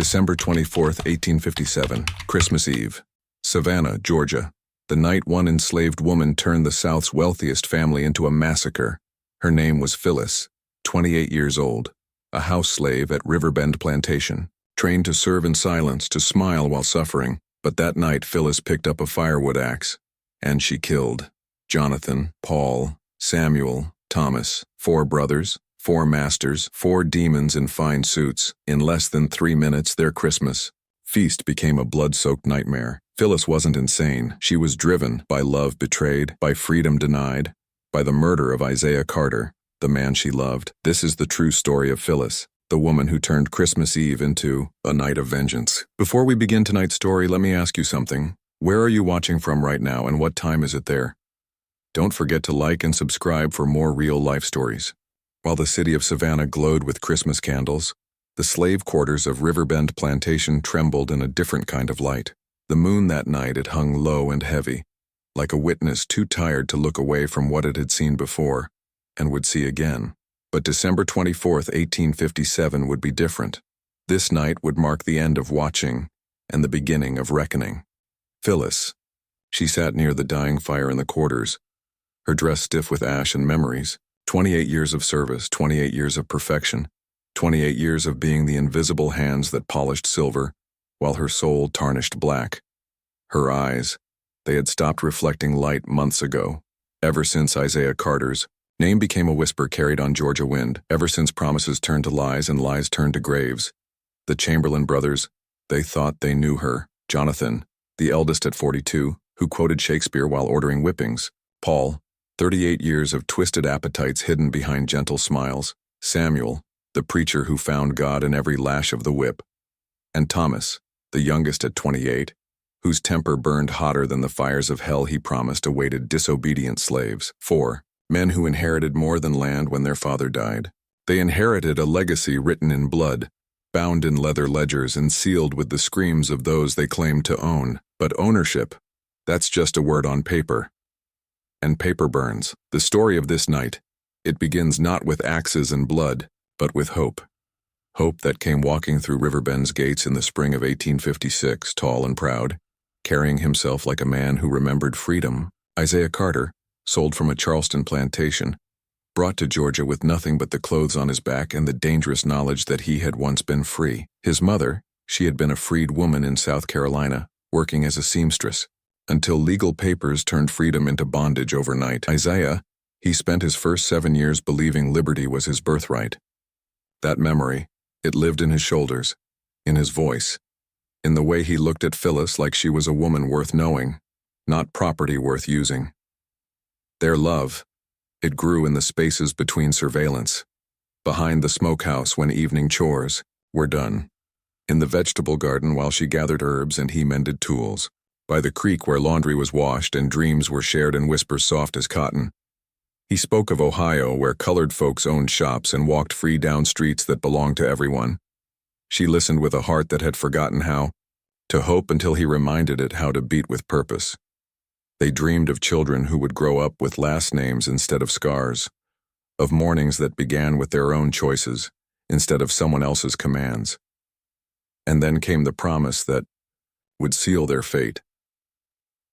December 24th, 1857, Christmas Eve. Savannah, Georgia. The night one enslaved woman turned the South's wealthiest family into a massacre. Her name was Phyllis, 28 years old, a house slave at Riverbend Plantation, trained to serve in silence, to smile while suffering. But that night Phyllis picked up a firewood axe, and she killed Jonathan, Paul, Samuel, Thomas, 4 brothers, 4 masters, 4 demons in fine suits. In less than 3 minutes, their Christmas feast became a blood-soaked nightmare. Phyllis wasn't insane. She was driven by love betrayed, by freedom denied, by the murder of Isaiah Carter, the man she loved. This is the true story of Phyllis, the woman who turned Christmas Eve into a night of vengeance. Before we begin tonight's story, let me ask you something. Where are you watching from right now, and what time is it there? Don't forget to like and subscribe for more real-life stories. While the city of Savannah glowed with Christmas candles, the slave quarters of Riverbend Plantation trembled in a different kind of light. The moon that night, it hung low and heavy, like a witness too tired to look away from what it had seen before and would see again. But December 24th, 1857 would be different. This night would mark the end of watching and the beginning of reckoning. Phyllis. She sat near the dying fire in the quarters, her dress stiff with ash and memories. 28 years of service, 28 years of perfection, 28 years of being the invisible hands that polished silver, while her soul tarnished black. Her eyes, they had stopped reflecting light months ago. Ever since Isaiah Carter's name became a whisper carried on Georgia wind, ever since promises turned to lies and lies turned to graves. The Chamberlain brothers, they thought they knew her. Jonathan, the eldest at 42, who quoted Shakespeare while ordering whippings. Paul, 38 years of twisted appetites hidden behind gentle smiles. Samuel, the preacher who found God in every lash of the whip. And Thomas, the youngest at 28, whose temper burned hotter than the fires of hell he promised awaited disobedient slaves. 4. Men who inherited more than land when their father died. They inherited a legacy written in blood, bound in leather ledgers and sealed with the screams of those they claimed to own. But ownership, that's just a word on paper. And paper burns. The story of this night, it begins not with axes and blood, but with hope. Hope that came walking through Riverbend's gates in the spring of 1856, tall and proud, carrying himself like a man who remembered freedom. Isaiah Carter, sold from a Charleston plantation, brought to Georgia with nothing but the clothes on his back and the dangerous knowledge that he had once been free. His mother, she had been a freed woman in South Carolina, working as a seamstress, until legal papers turned freedom into bondage overnight. Isaiah, he spent his first 7 years believing liberty was his birthright. That memory, it lived in his shoulders, in his voice, in the way he looked at Phyllis like she was a woman worth knowing, not property worth using. Their love, it grew in the spaces between surveillance, behind the smokehouse when evening chores were done, in the vegetable garden while she gathered herbs and he mended tools, by the creek where laundry was washed and dreams were shared in whispers soft as cotton. He spoke of Ohio, where colored folks owned shops and walked free down streets that belonged to everyone. She listened with a heart that had forgotten how to hope until he reminded it how to beat with purpose. They dreamed of children who would grow up with last names instead of scars, of mornings that began with their own choices instead of someone else's commands. And then came the promise that would seal their fate.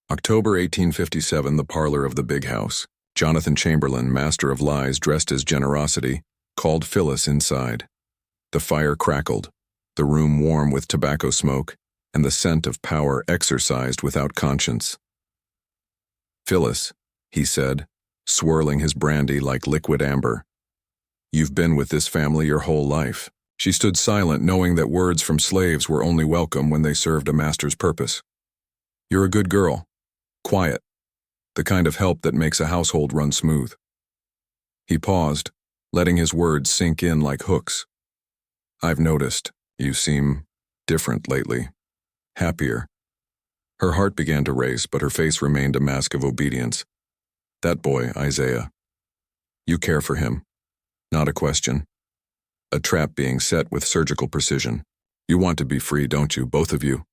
October 1857, the parlor of the big house. Jonathan Chamberlain, master of lies dressed as generosity, called Phyllis inside. The fire crackled, the room warm with tobacco smoke, and the scent of power exercised without conscience. "Phyllis," he said, swirling his brandy like liquid amber. "You've been with this family your whole life." She stood silent, knowing that words from slaves were only welcome when they served a master's purpose. "You're a good girl. Quiet. The kind of help that makes a household run smooth." He paused, letting his words sink in like hooks. "I've noticed, you seem different lately. Happier." Her heart began to race, but her face remained a mask of obedience. "That boy, Isaiah. You care for him. Not a question. A trap being set with surgical precision. You want to be free, don't you, both of you?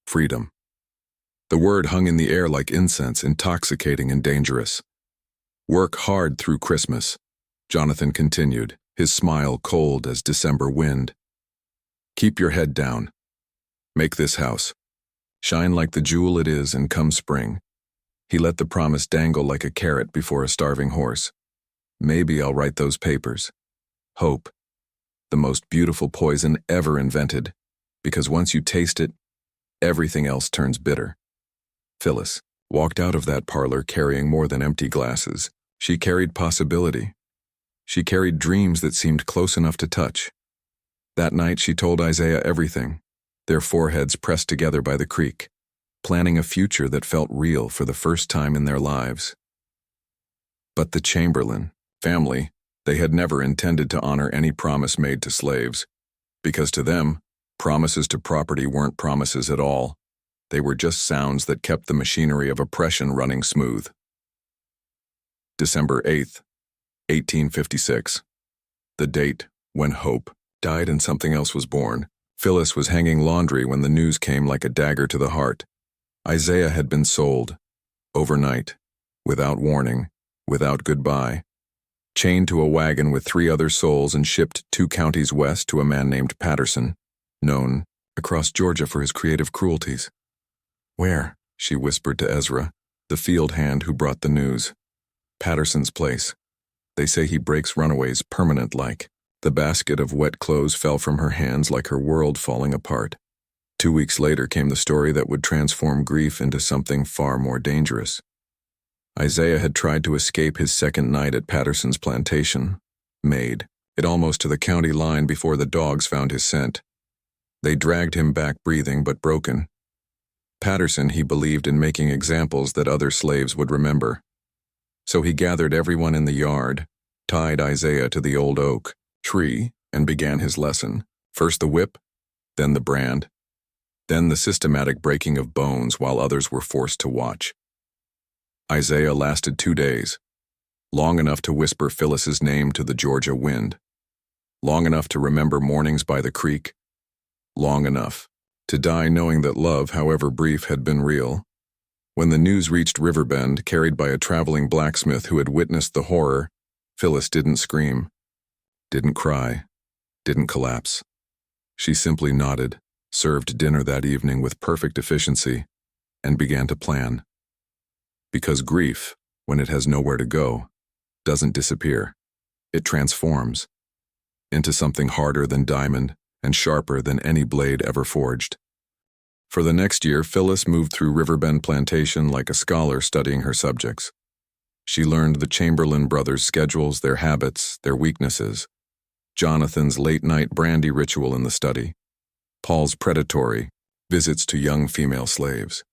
Freedom." The word hung in the air like incense, intoxicating and dangerous. "Work hard through Christmas," Jonathan continued, his smile cold as December wind. Keep your head down. Make this house shine like the jewel it is, and come spring. He let the promise dangle like a carrot before a starving horse. Maybe I'll write those papers. Hope, the most beautiful poison ever invented, because once you taste it, everything else turns bitter. Phyllis walked out of that parlor carrying more than empty glasses. She carried possibility. She carried dreams that seemed close enough to touch. That night she told Isaiah everything, their foreheads pressed together by the creek, planning a future that felt real for the first time in their lives. But the Chamberlain family, they had never intended to honor any promise made to slaves, because to them, promises to property weren't promises at all. They were just sounds that kept the machinery of oppression running smooth. December 8th, 1856. The date when hope died and something else was born. Phyllis was hanging laundry when the news came like a dagger to the heart. Isaiah had been sold, overnight, without warning, without goodbye, chained to a wagon with 3 other souls and shipped 2 counties west to a man named Patterson, known across Georgia for his creative cruelties. "Where?" she whispered to Ezra, the field hand who brought the news. "Patterson's place. They say he breaks runaways permanent-like." The basket of wet clothes fell from her hands like her world falling apart. 2 weeks later came the story that would transform grief into something far more dangerous. Isaiah had tried to escape his second night at Patterson's plantation, made it almost to the county line before the dogs found his scent. They dragged him back breathing but broken. Patterson, he believed in making examples that other slaves would remember. So he gathered everyone in the yard, tied Isaiah to the old oak tree, and began his lesson. First the whip, then the brand, then the systematic breaking of bones while others were forced to watch. Isaiah lasted 2 days, long enough to whisper Phyllis's name to the Georgia wind, long enough to remember mornings by the creek, long enough to die knowing that love, however brief, had been real. When the news reached Riverbend, carried by a traveling blacksmith who had witnessed the horror, Phyllis didn't scream, didn't cry, didn't collapse. She simply nodded, served dinner that evening with perfect efficiency, and began to plan. Because grief, when it has nowhere to go, doesn't disappear. It transforms into something harder than diamond and sharper than any blade ever forged. For the next year, Phyllis moved through Riverbend Plantation like a scholar studying her subjects. She learned the Chamberlain brothers' schedules, their habits, their weaknesses, Jonathan's late-night brandy ritual in the study, Paul's predatory visits to young female slaves,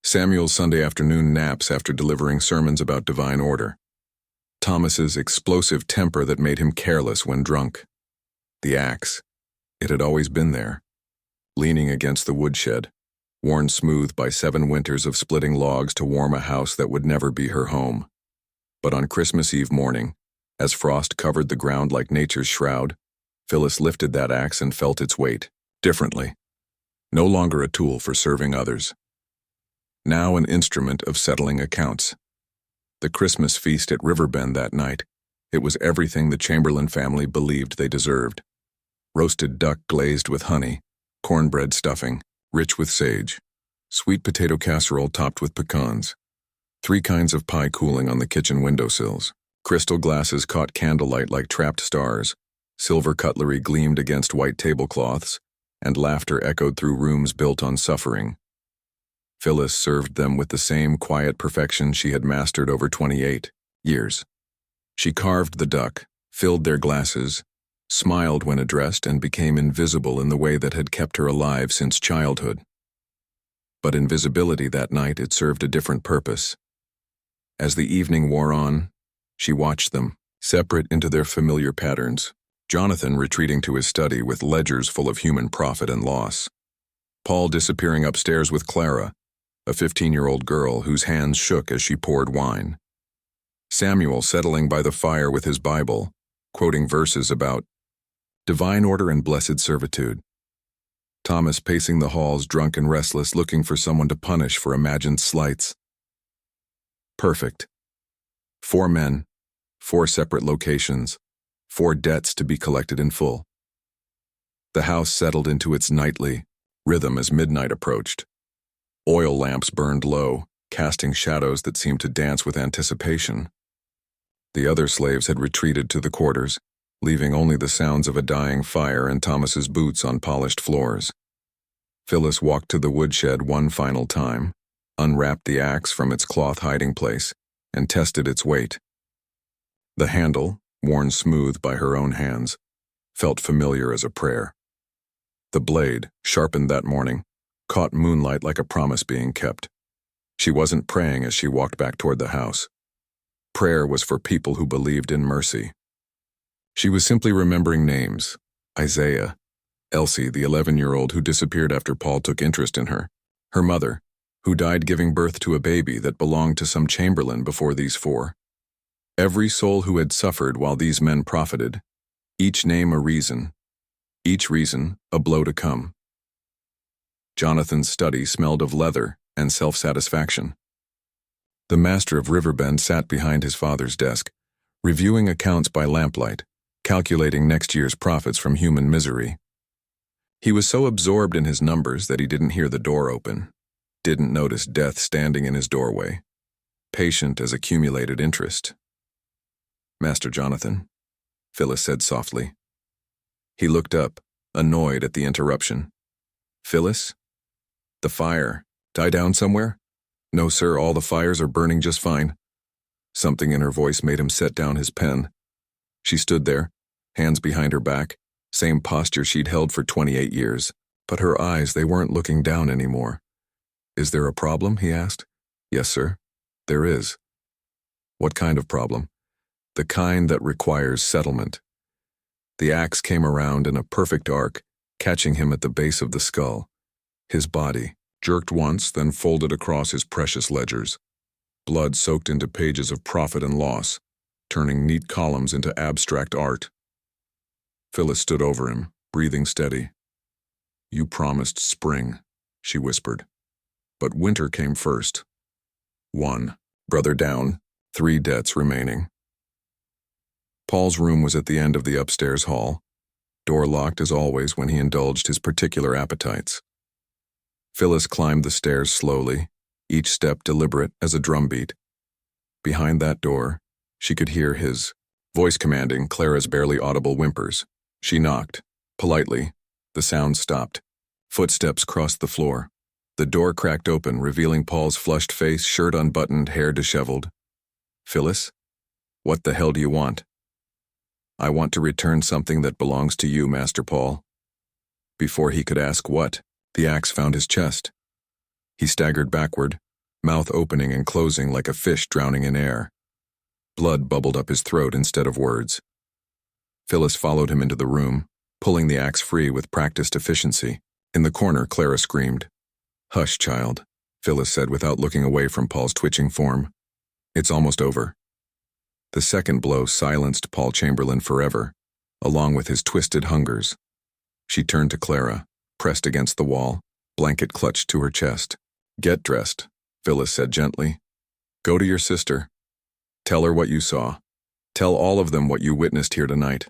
Samuel's Sunday afternoon naps after delivering sermons about divine order, Thomas's explosive temper that made him careless when drunk. The axe, it had always been there, leaning against the woodshed, worn smooth by 7 winters of splitting logs to warm a house that would never be her home. But on Christmas Eve morning, as frost covered the ground like nature's shroud, Phyllis lifted that axe and felt its weight, differently. No longer a tool for serving others. Now an instrument of settling accounts. The Christmas feast at Riverbend that night, it was everything the Chamberlain family believed they deserved. Roasted duck glazed with honey, cornbread stuffing, rich with sage, sweet potato casserole topped with pecans, 3 kinds of pie cooling on the kitchen windowsills, crystal glasses caught candlelight like trapped stars, silver cutlery gleamed against white tablecloths, and laughter echoed through rooms built on suffering. Phyllis served them with the same quiet perfection she had mastered over 28 years. She carved the duck, filled their glasses, smiled when addressed, and became invisible in the way that had kept her alive since childhood. But invisibility that night, it served a different purpose. As the evening wore on, she watched them, separate into their familiar patterns, Jonathan retreating to his study with ledgers full of human profit and loss, Paul disappearing upstairs with Clara, a 15-year-old girl whose hands shook as she poured wine, Samuel settling by the fire with his Bible, quoting verses about divine order and blessed servitude, Thomas pacing the halls drunk and restless, looking for someone to punish for imagined slights. Perfect. 4 men, 4 separate locations, 4 debts to be collected in full. The house settled into its nightly rhythm as midnight approached. Oil lamps burned low, casting shadows that seemed to dance with anticipation. The other slaves had retreated to the quarters, leaving only the sounds of a dying fire and Thomas's boots on polished floors. Phyllis walked to the woodshed one final time, unwrapped the axe from its cloth hiding place, and tested its weight. The handle, worn smooth by her own hands, felt familiar as a prayer. The blade, sharpened that morning, caught moonlight like a promise being kept. She wasn't praying as she walked back toward the house. Prayer was for people who believed in mercy. She was simply remembering names: Isaiah, Elsie, the 11-year-old who disappeared after Paul took interest in her, her mother, who died giving birth to a baby that belonged to some chamberlain before these four. Every soul who had suffered while these men profited, each name a reason, each reason a blow to come. Jonathan's study smelled of leather and self-satisfaction. The master of Riverbend sat behind his father's desk, reviewing accounts by lamplight, calculating next year's profits from human misery. He was so absorbed in his numbers that he didn't hear the door open, didn't notice death standing in his doorway, patient as accumulated interest. "Master Jonathan," Phyllis said softly. He looked up, annoyed at the interruption. "Phyllis? The fire. Die down somewhere?" "No, sir, all the fires are burning just fine." Something in her voice made him set down his pen. She stood there, hands behind her back, same posture she'd held for 28 years, but her eyes, they weren't looking down anymore. "Is there a problem?" he asked. "Yes, sir, there is." "What kind of problem?" "The kind that requires settlement." The axe came around in a perfect arc, catching him at the base of the skull. His body, jerked once, then folded across his precious ledgers. Blood soaked into pages of profit and loss, turning neat columns into abstract art. Phyllis stood over him, breathing steady. "You promised spring," she whispered. "But winter came first. 1 brother down, 3 debts remaining." Paul's room was at the end of the upstairs hall, door locked as always when he indulged his particular appetites. Phyllis climbed the stairs slowly, each step deliberate as a drumbeat. Behind that door, she could hear his voice commanding Clara's barely audible whimpers. She knocked. Politely, the sound stopped. Footsteps crossed the floor. The door cracked open, revealing Paul's flushed face, shirt unbuttoned, hair disheveled. "Phyllis? What the hell do you want?" "I want to return something that belongs to you, Master Paul." Before he could ask what, the axe found his chest. He staggered backward, mouth opening and closing like a fish drowning in air. Blood bubbled up his throat instead of words. Phyllis followed him into the room, pulling the axe free with practiced efficiency. In the corner, Clara screamed. "Hush, child," Phyllis said without looking away from Paul's twitching form. "It's almost over." The second blow silenced Paul Chamberlain forever, along with his twisted hungers. She turned to Clara, pressed against the wall, blanket clutched to her chest. "Get dressed," Phyllis said gently. "Go to your sister. Tell her what you saw. Tell all of them what you witnessed here tonight."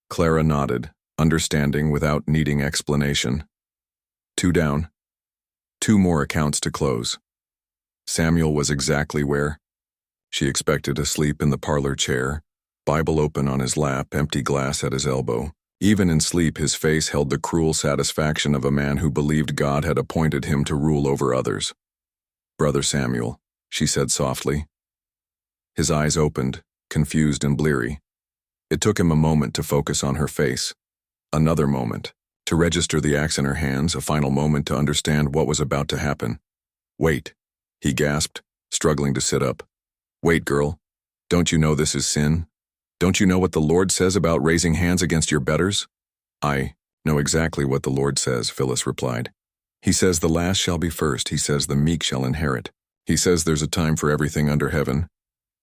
Clara nodded, understanding without needing explanation. 2 down. 2 more accounts to close. Samuel was exactly where she expected, asleep in the parlor chair, Bible open on his lap, empty glass at his elbow. Even in sleep, his face held the cruel satisfaction of a man who believed God had appointed him to rule over others. "Brother Samuel," she said softly. His eyes opened, confused and bleary. It took him a moment to focus on her face. Another moment, to register the axe in her hands, a final moment to understand what was about to happen. "Wait," he gasped, struggling to sit up. "Wait, girl. Don't you know this is sin? Don't you know what the Lord says about raising hands against your betters?" "I know exactly what the Lord says," Phyllis replied. "He says the last shall be first. He says the meek shall inherit. He says there's a time for everything under heaven.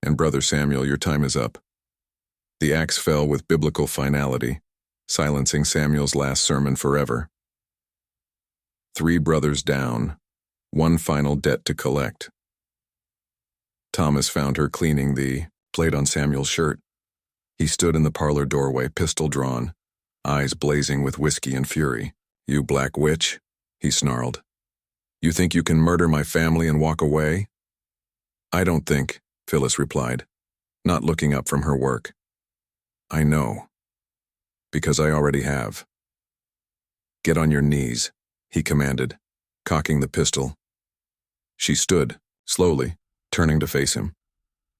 And Brother Samuel, your time is up." The axe fell with biblical finality, silencing Samuel's last sermon forever. 3 brothers down, 1 final debt to collect. Thomas found her cleaning the plate on Samuel's shirt. He stood in the parlor doorway, pistol drawn. eyes blazing with whiskey and fury. "You black witch," he snarled. "You think you can murder my family and walk away?" "I don't think," Phyllis replied, not looking up from her work. "I know. Because I already have." "Get on your knees," he commanded, cocking the pistol. She stood, slowly, turning to face him.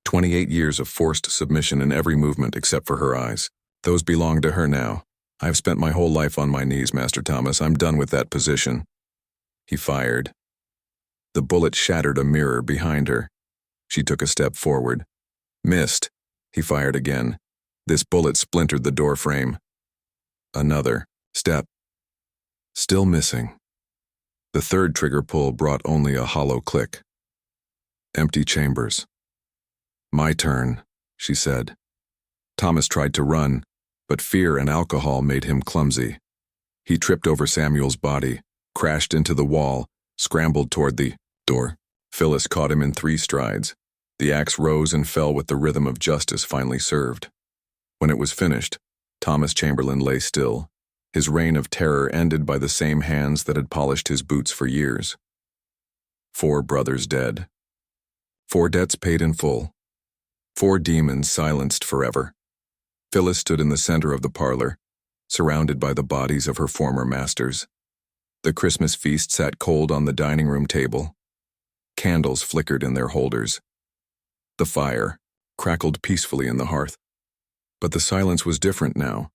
28 years of forced submission in every movement except for her eyes. Those belong to her now. "I've spent my whole life on my knees, Master Thomas. I'm done with that position." He fired. The bullet shattered a mirror behind her. She took a step forward. Missed. He fired again. This bullet splintered the door frame. Another step. Still missing. The third trigger pull brought only a hollow click. Empty chambers. "My turn," she said. Thomas tried to run, but fear and alcohol made him clumsy. He tripped over Samuel's body, crashed into the wall, scrambled toward the door. Phyllis caught him in 3 strides. The axe rose and fell with the rhythm of justice finally served. When it was finished, Thomas Chamberlain lay still, his reign of terror ended by the same hands that had polished his boots for years. 4 brothers dead. 4 debts paid in full. 4 demons silenced forever. Phyllis stood in the center of the parlor, surrounded by the bodies of her former masters. The Christmas feast sat cold on the dining room table. Candles flickered in their holders. The fire crackled peacefully in the hearth. But the silence was different now.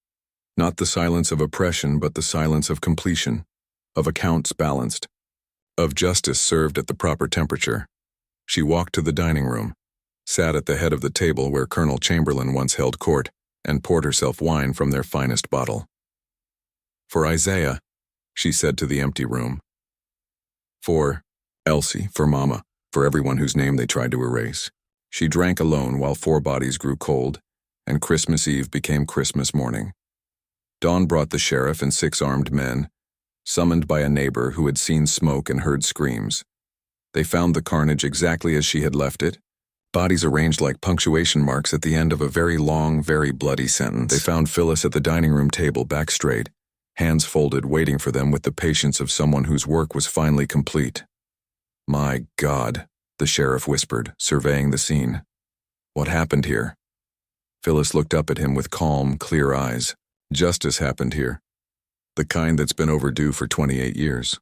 Not the silence of oppression, but the silence of completion, of accounts balanced, of justice served at the proper temperature. She walked to the dining room, sat at the head of the table where Colonel Chamberlain once held court, and poured herself wine from their finest bottle. "For Isaiah," she said to the empty room. "For Elsie, for Mama, for everyone whose name they tried to erase." She drank alone while 4 bodies grew cold, and Christmas Eve became Christmas morning. Dawn brought the sheriff and 6 armed men, summoned by a neighbor who had seen smoke and heard screams. They found the carnage exactly as she had left it, bodies arranged like punctuation marks at the end of a very long, very bloody sentence. They found Phyllis at the dining room table, back straight, hands folded, waiting for them with the patience of someone whose work was finally complete. "My God," the sheriff whispered, surveying the scene. "What happened here?" Phyllis looked up at him with calm, clear eyes. "Justice happened here. The kind that's been overdue for 28 years.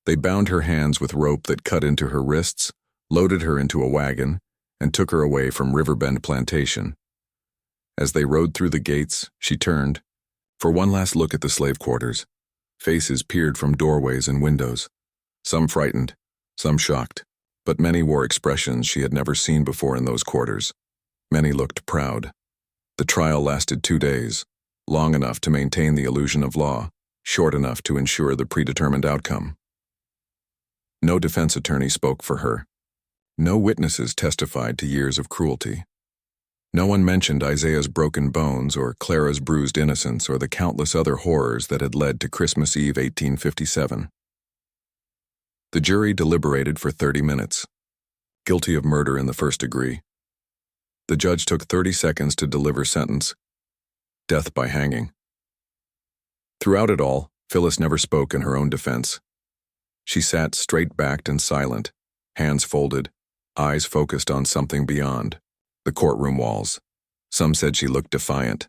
They bound her hands with rope that cut into her wrists, loaded her into a wagon, and took her away from Riverbend Plantation. As they rode through the gates, she turned, for one last look at the slave quarters. Faces peered from doorways and windows, some frightened, some shocked, but many wore expressions she had never seen before in those quarters. Many looked proud. The trial lasted 2 days, long enough to maintain the illusion of law, short enough to ensure the predetermined outcome. No defense attorney spoke for her. No witnesses testified to years of cruelty. No one mentioned Isaiah's broken bones or Clara's bruised innocence or the countless other horrors that had led to Christmas Eve 1857. The jury deliberated for 30 minutes. Guilty of murder in the first degree. The judge took 30 seconds to deliver sentence. Death by hanging. Throughout it all, Phyllis never spoke in her own defense. She sat straight-backed and silent, hands folded, eyes focused on something beyond, the courtroom walls. Some said she looked defiant.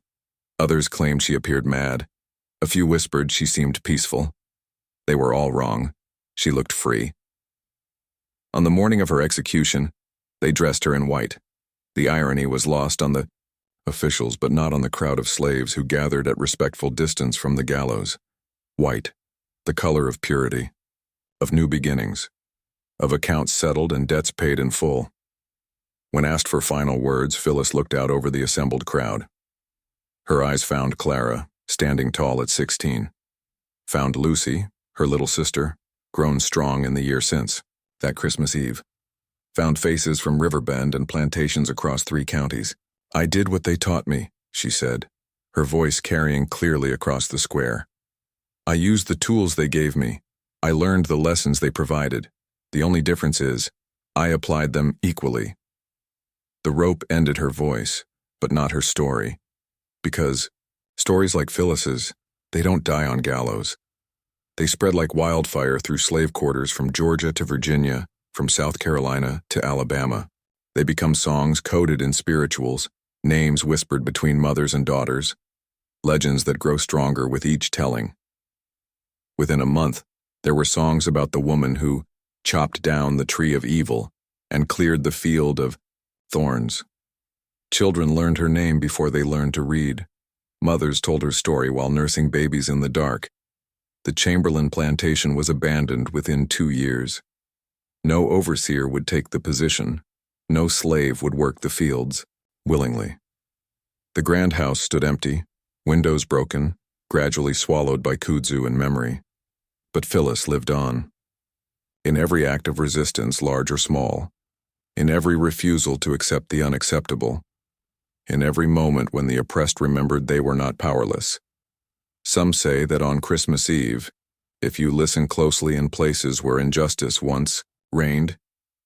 Others claimed she appeared mad. A few whispered she seemed peaceful. They were all wrong. She looked free. On the morning of her execution, they dressed her in white. The irony was lost on the officials, but not on the crowd of slaves who gathered at respectful distance from the gallows. White, the color of purity, of new beginnings, of accounts settled and debts paid in full. When asked for final words, Phyllis looked out over the assembled crowd. Her eyes found Clara, standing tall at 16. Found Lucy, her little sister, grown strong in the year since, that Christmas Eve. Found faces from Riverbend and plantations across 3 counties. "I did what they taught me," she said, her voice carrying clearly across the square. "I used the tools they gave me. I learned the lessons they provided. The only difference is, I applied them equally." The rope ended her voice, but not her story, because Stories like Phyllis's, they don't die on gallows. They spread like wildfire through slave quarters from Georgia to Virginia, from South Carolina to Alabama. They become songs coded in spirituals, names whispered between mothers and daughters, legends that grow stronger with each telling. Within a month, there were songs about the woman who chopped down the tree of evil and cleared the field of thorns. Children learned her name before they learned to read. Mothers told her story while nursing babies in the dark. The Chamberlain plantation was abandoned within 2 years. No overseer would take the position. No slave would work the fields, willingly. The grand house stood empty, windows broken, gradually swallowed by kudzu and memory. But Phyllis lived on. In every act of resistance, large or small, in every refusal to accept the unacceptable, in every moment when the oppressed remembered they were not powerless. Some say that on Christmas Eve, if you listen closely in places where injustice once reigned,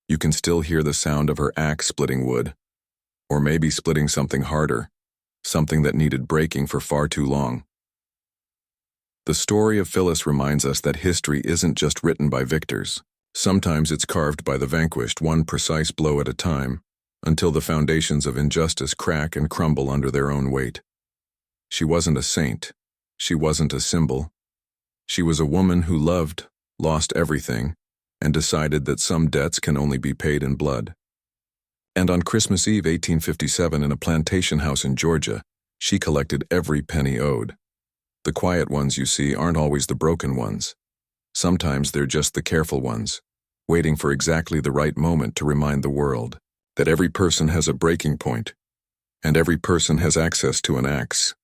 you can still hear the sound of her axe splitting wood, or maybe splitting something harder, something that needed breaking for far too long. The story of Phyllis reminds us that history isn't just written by victors. Sometimes it's carved by the vanquished, one precise blow at a time, until the foundations of injustice crack and crumble under their own weight. She wasn't a saint. She wasn't a symbol. She was a woman who loved, lost everything, and decided that some debts can only be paid in blood. And on Christmas Eve 1857 in a plantation house in Georgia, she collected every penny owed. The quiet ones you see aren't always the broken ones. Sometimes they're just the careful ones, waiting for exactly the right moment to remind the world that every person has a breaking point, and every person has access to an axe.